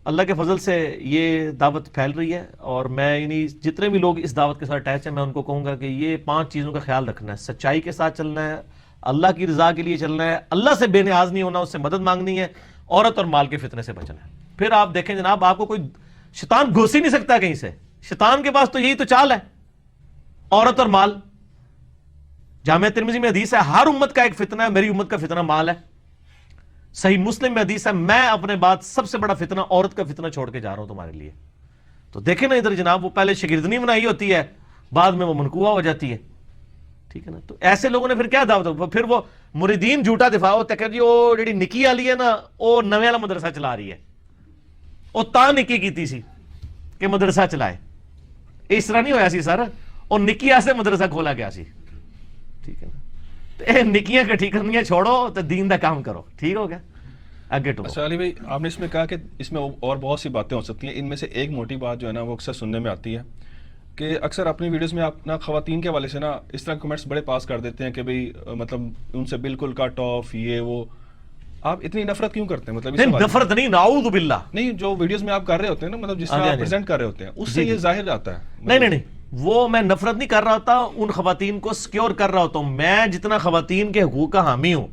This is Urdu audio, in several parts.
اللہ کے فضل سے یہ دعوت پھیل رہی ہے، اور میں یعنی جتنے بھی لوگ اس دعوت کے ساتھ اٹیچ ہیں میں ان کو کہوں گا کہ یہ 5 چیزوں کا خیال رکھنا ہے. سچائی کے ساتھ چلنا ہے، اللہ کی رضا کے لیے چلنا ہے، اللہ سے بے نیاز نہیں ہونا، اس سے مدد مانگنی ہے، عورت اور مال کے فتنے سے بچنا ہے. پھر آپ دیکھیں جناب، آپ کو کوئی شیطان گھس ہی نہیں سکتا کہیں سے. شیطان کے پاس تو یہی تو چال ہے، عورت اور مال. جامعہ ترمذی میں حدیث ہے ہر امت کا ایک فتنہ ہے، میری امت کا فتنہ مال ہے. صحیح مسلم میں حدیث ہے میں اپنے بعد سب سے بڑا فتنہ عورت کا فتنہ چھوڑ کے جا رہا ہوں تمہارے لیے. تو دیکھیں نا ادھر جناب، وہ پہلے شاگردنی بنائی ہوتی ہے، بعد میں وہ منقوہ ہو جاتی ہے. ٹھیک ہے نا. تو ایسے لوگوں نے پھر کیا دعوت، پھر وہ مریدین جھوٹا دفاع ہوتا ہے کہ جی وہ جڑی نکی والی ہے نا وہ نویں والا مدرسہ چلا رہی ہے، وہ تا نکی کیتی سی کہ مدرسہ چلائے. اس طرح نہیں ہویا سی سر، اور نکی ایسے مدرسہ کھولا گیا سی. ٹھیک ہے نا. نکیاں کٹھی کرنیاں چھوڑو تو دین دا کام کرو. ٹھیک ہو گیا. آگے ٹو. اچھا علی بھائی، آپ نے اس میں کہا کہ اس میں اور بہت سی باتیں ہو سکتی ہیں. ان میں سے ایک موٹی بات جو ہے نا وہ اکثر سننے میں آتی ہے کہ اکثر اپنی ویڈیوز میں آپ نا خواتین کے حوالے سے نا اس طرح کمنٹس بڑے پاس کر دیتے ہیں کہ بھئی مطلب ان سے بالکل کٹ آف، یہ وہ. آپ اتنی نفرت کیوں کرتے ہیں؟ مطلب نفرت نہیں، نعوذ باللہ. نہیں، جو ویڈیوز میں آپ کر رہے ہوتے ہیں نا، مطلب جس طرح آپ پریزنٹ کر رہے ہوتے ہیں اس سے یہ ظاہر آتا ہے. نہیں، وہ میں نفرت نہیں کر رہا ہوتا، ان خواتین کو سیکیور کر رہا ہوتا ہوں. میں جتنا خواتین کے حقوق کا حامی ہوں،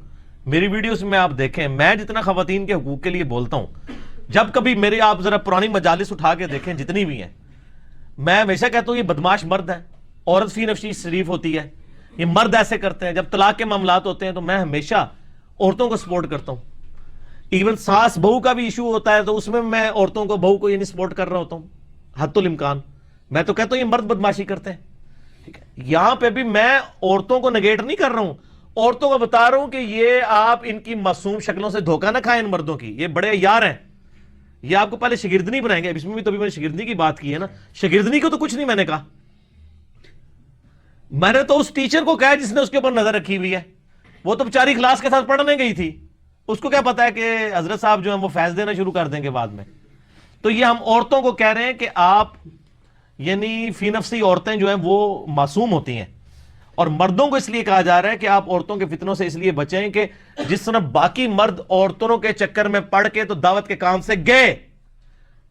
میری ویڈیوز میں آپ دیکھیں، میں جتنا خواتین کے حقوق کے لیے بولتا ہوں، جب کبھی میری آپ ذرا پرانی مجالس اٹھا کے دیکھیں جتنی بھی ہیں، میں ہمیشہ کہتا ہوں یہ بدماش مرد ہے. عورت فی نفسی شریف ہوتی ہے، یہ مرد ایسے کرتے ہیں. جب طلاق کے معاملات ہوتے ہیں تو میں ہمیشہ عورتوں کو سپورٹ کرتا ہوں. ایون ساس بہو کا بھی ایشو ہوتا ہے تو اس میں عورتوں کو، بہو کو یعنی سپورٹ کر رہا ہوتا ہوں حد الامکان. میں تو کہتا ہوں یہ مرد بدماشی کرتے ہیں. ٹھیک ہے. یہاں پہ بھی میں عورتوں کو نگیٹ نہیں کر رہا ہوں، عورتوں کو بتا رہا ہوں کہ یہ آپ ان کی معصوم شکلوں سے دھوکہ نہ کھائیں. ان مردوں کی یہ بڑے یار ہیں، یہ آپ کو پہلے شاگردنی بنائیں گے. اس میں بھی تو میں نے شاگردنی کی بات کی ہے نا. شاگردنی کو تو کچھ نہیں میں نے کہا، میں نے تو اس ٹیچر کو کہا جس نے اس کے اوپر نظر رکھی ہوئی ہے. وہ تو بیچاری کلاس کے ساتھ پڑھنے گئی تھی، اس کو کیا پتا ہے کہ حضرت صاحب جو ہیں وہ فیض دینا شروع کر دیں گے بعد میں. تو یہ ہم عورتوں کو کہہ رہے ہیں کہ آپ یعنی فی نفسی عورتیں جو ہیں وہ معصوم ہوتی ہیں، اور مردوں کو اس لیے کہا جا رہا ہے کہ آپ عورتوں کے فتنوں سے اس لیے بچیں کہ جس طرح باقی مرد عورتوں کے چکر میں پڑھ کے تو دعوت کے کام سے گئے،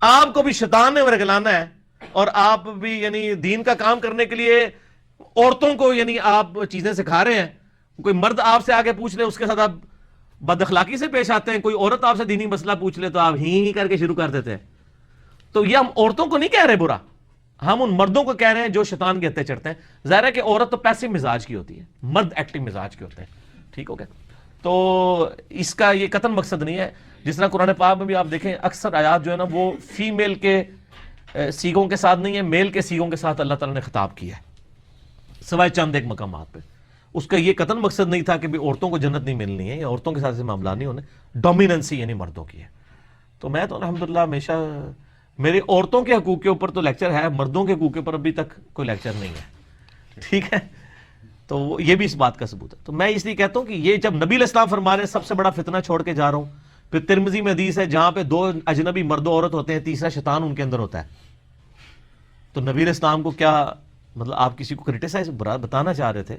آپ کو بھی شیطان نے ورگلانا ہے، اور آپ بھی یعنی دین کا کام کرنے کے لیے عورتوں کو یعنی آپ چیزیں سکھا رہے ہیں. کوئی مرد آپ سے آگے پوچھ لے اس کے ساتھ آپ بد اخلاقی سے پیش آتے ہیں. کوئی عورت آپ سے دینی مسئلہ پوچھ لے تو آپ ہی کر کے شروع کر دیتے ہیں. تو یہ ہم عورتوں کو نہیں کہہ رہے برا، ہم ان مردوں کو کہہ رہے ہیں جو شیطان کے ہتھے چڑھتے ہیں. ظاہر ہے کہ عورت تو پیسو مزاج کی ہوتی ہے، مرد ایکٹیو مزاج کے ہوتے ہیں. ٹھیک ہو گیا. تو اس کا یہ قطعاً مقصد نہیں ہے. جس طرح قرآن پاک میں بھی آپ دیکھیں اکثر آیات جو ہے نا وہ فیمیل کے سیگوں کے ساتھ نہیں ہے، میل کے سیگوں کے ساتھ اللہ تعالیٰ نے خطاب کیا ہے، سوائے چند ایک مقامات پہ. اس کا یہ قطعاً مقصد نہیں تھا کہ بھی عورتوں کو جنت نہیں ملنی ہے یا عورتوں کے ساتھ سے معاملہ نہیں ہونے. ڈومیننسی یعنی مردوں کی ہے. تو میں تو الحمدللہ ہمیشہ میرے عورتوں کے حقوق کے اوپر تو لیکچر ہے، مردوں کے حقوق کے اوپر ابھی تک کوئی لیکچر نہیں ہے. ٹھیک ہے. تو یہ بھی اس بات کا ثبوت ہے. تو میں اس لیے کہتا ہوں کہ یہ جب نبی علیہ السلام فرما رہے ہیں سب سے بڑا فتنہ چھوڑ کے جا رہا ہوں، پھر ترمذی میں حدیث ہے جہاں پہ 2 اجنبی مرد و عورت ہوتے ہیں، تیسرا شیطان ان کے اندر ہوتا ہے. تو نبی علیہ السلام کو کیا مطلب آپ کسی کو کرٹیسائز برا بتانا چاہ رہے تھے؟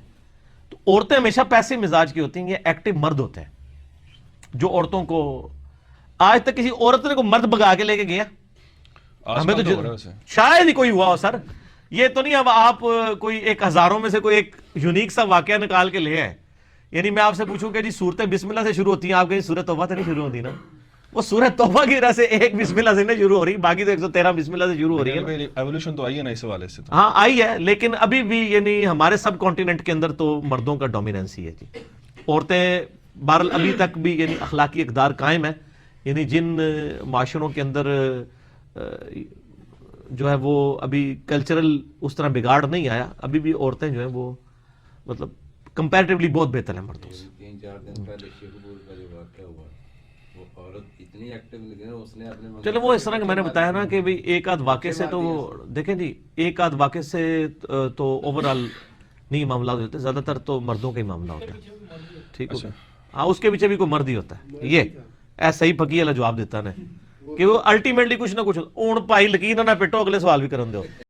تو عورتیں ہمیشہ پیسے مزاج کی ہوتی ہیں، یہ ایکٹیو مرد ہوتے ہیں جو عورتوں کو آج تک کسی عورت نے کو مرد بگا کے لے کے گیا ہمیں تو شاید ہی کوئی ہوا ہو سر. یہ تو نہیں اب آپ کوئی ایک ہزاروں میں سے کوئی ایک یونیک سا واقعہ نکال کے لے آئے. یعنی میں آپ سے پوچھوں کہ جی صورتیں بسم اللہ سے شروع ہوتی ہیں، آپ کہیں سورۃ توبہ سے نہیں شروع ہوتی نا؟ وہ سورۃ توبہ کی وجہ سے ایک بسم اللہ سے نہیں شروع ہو رہی، باقی تو 113 بسم اللہ سے شروع ہو رہی ہے. ایوولوشن تو آئی ہے نا اس حوالے سے. ہاں آئی ہے، لیکن ابھی بھی یعنی ہمارے سب کانٹیننٹ کے اندر تو مردوں کا ڈومیننسی ہے جی. عورتیں بہرحال ابھی تک بھی یعنی اخلاقی اقدار قائم ہے. یعنی جن معاشروں کے اندر جو ہے وہ ابھی کلچرل اس طرح بگاڑ نہیں آیا، ابھی بھی عورتیں جو ہیں وہ مطلب کمپیریٹیولی بہت بہتر ہیں مردوں سے. 3-4 دن پہلے شیخوپور کا جو واقعہ ہوا، وہ عورت اتنی ایکٹیو لگی نا، اس نے اپنے چلو وہ اس طرح کہ میں نے بتایا نا کہ بھئی ایک آدھ واقعے سے تو وہ دیکھیں جی ایک آدھ واقعے سے تو اوورآل نہیں معاملات ہوتے، زیادہ تر تو مردوں کا ہی معاملہ ہوتا ہے. ٹھیک ہے. ہاں اس کے پیچھے بھی کوئی مرد ہی ہوتا ہے. یہ ایسا ہی پکی والا جواب دیتا نا کہ وہ الٹیمیٹلی کچھ نہ کچھ اون پائی لکیر نہ پٹو، اگلے سوال بھی کرن دو.